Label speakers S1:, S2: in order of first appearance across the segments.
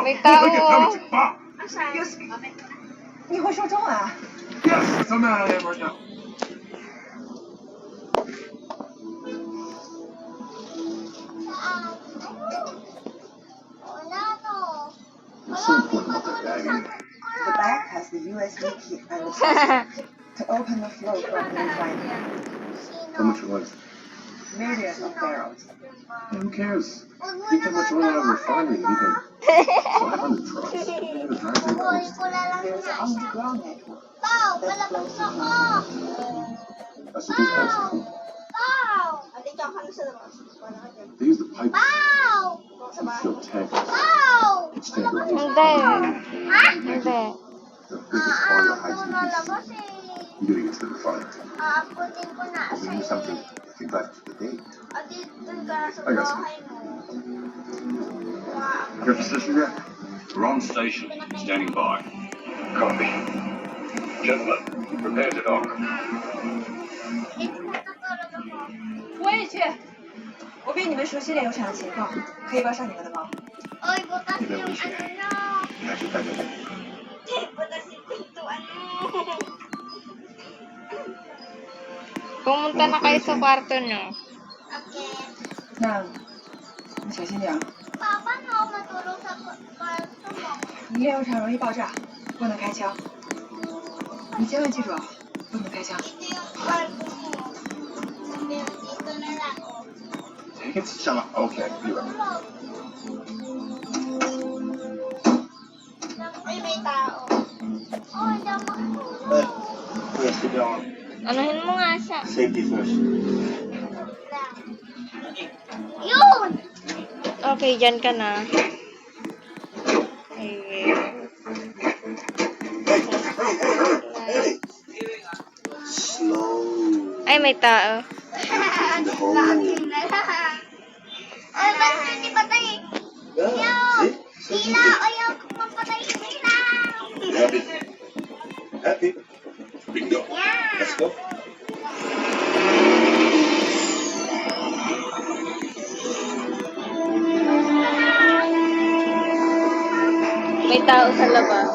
S1: May tao.
S2: 你会说中文啊？
S3: Yes, I'm out of there right now.
S4: What's so important about that bag anyway?
S2: The bag has the USB key and the password to open the flow from the refinery.
S4: How much was it?
S2: Millions of barrels.
S4: Who cares? Think how much oil out of a refinery and even 500 trucks. They're gonna drive their roads.
S2: There's an underground network that flows through.
S4: That's what these pipes are for. They use the pipe to fill tankers. It's standard use.
S1: Hindi. Hindi.
S4: The biggest part of the high speed. You gotta get to the refinery. But we need something that can drive to the date. I got some. Your position yet?
S5: We're on station, standing by.
S4: Copy. Gentlemen, prepare to dock.
S2: 我也去。我比你们熟悉炼油厂的情况，可以帮上你们的忙。
S4: 有点危险，还是带着点。
S1: Pumunta na kayo sa kwarto nyo.
S2: 那你小心点啊。炼油厂容易爆炸，不能开枪。你千万记住啊，不能开枪。
S4: Shut up. Okay, you're right. Let's get down.
S1: Anuhin mo nga siya.
S4: Safety first.
S1: Okay, dyan ka na. Okay.
S4: Slow.
S1: Ay, may tao.
S4: In the hole. Happy? Happy? Bingo. Let's go.
S1: May tao sa labas.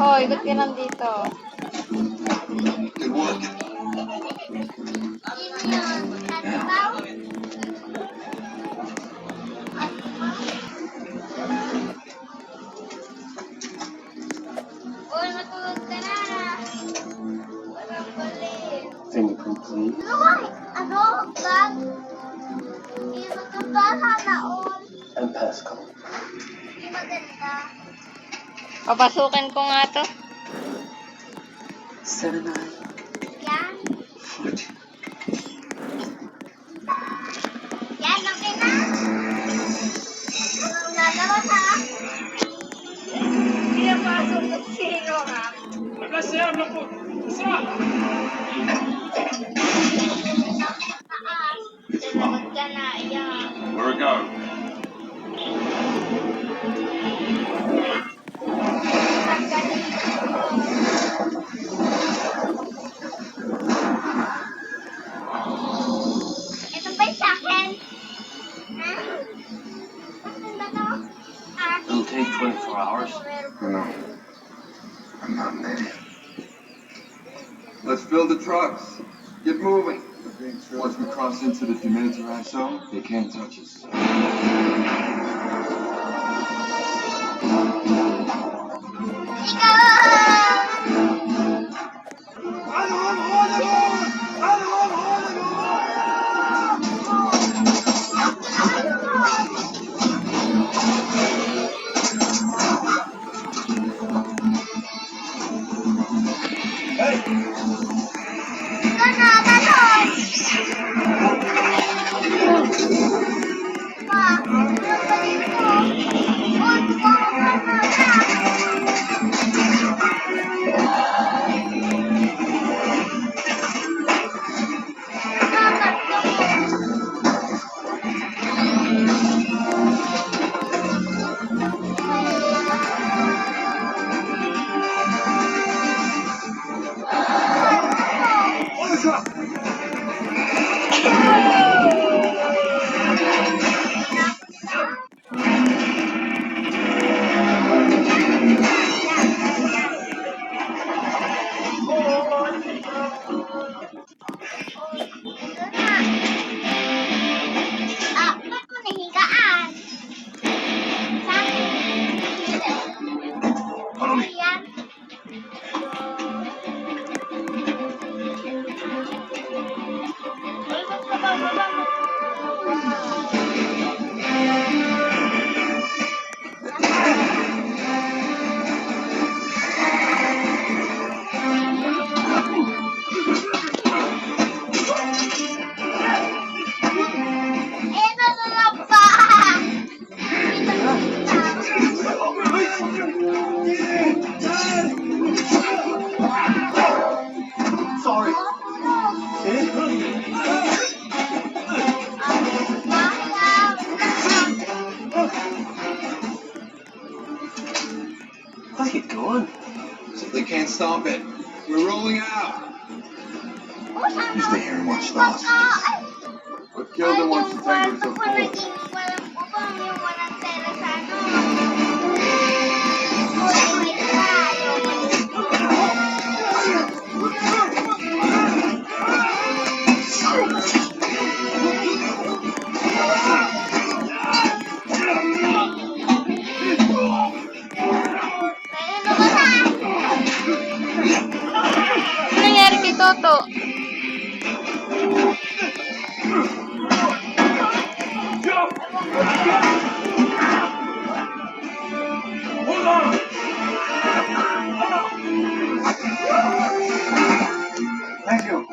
S1: Hoy, ba't ka nandito?
S4: Good work. Fingerprint clean. And passcode.
S1: Papasukin ko nga to.
S2: 7-9.
S4: Good. It's locked.
S5: Where it go?
S4: It'll take 24 hours. No. I'm not an idiot.
S3: Let's fill the trucks. Get moving. Once we cross into the demilitarized zone, they can't touch us. stop it. We're rolling out.
S4: You stay here and watch the hostages.
S3: What killed him once the tank was so full?
S6: Walang upang yung walang tela sa ano. Wait pa,
S1: Ano nangyari kay Toto?
S3: Thank you.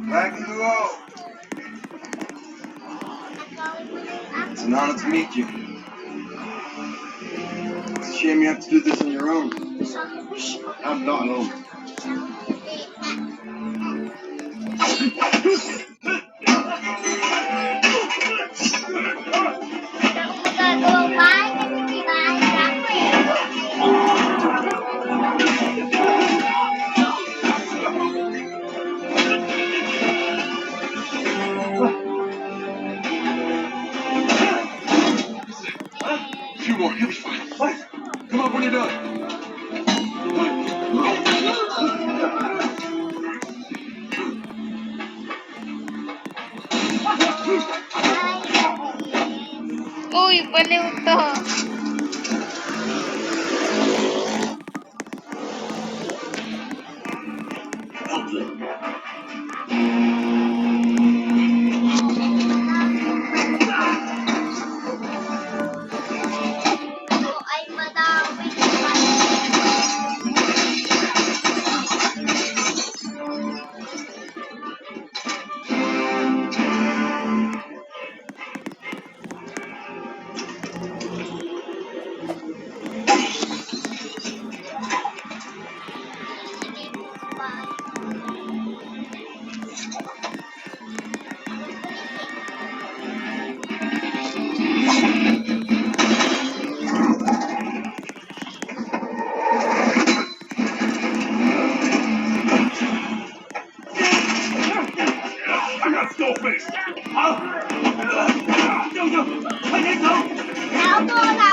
S3: Back in the row. It's an honor to meet you. It's a shame you have to do this on your own. I'm not alone.
S6: magagawang bahay kasi tirahin ako eh.
S3: A few more. You'll be fine. What? Come up when you're done.
S1: Uy, baliw to.
S6: Ako ay madawin pa.
S5: I got Skullface. Huh? Yo, I need help.
S6: Naupo na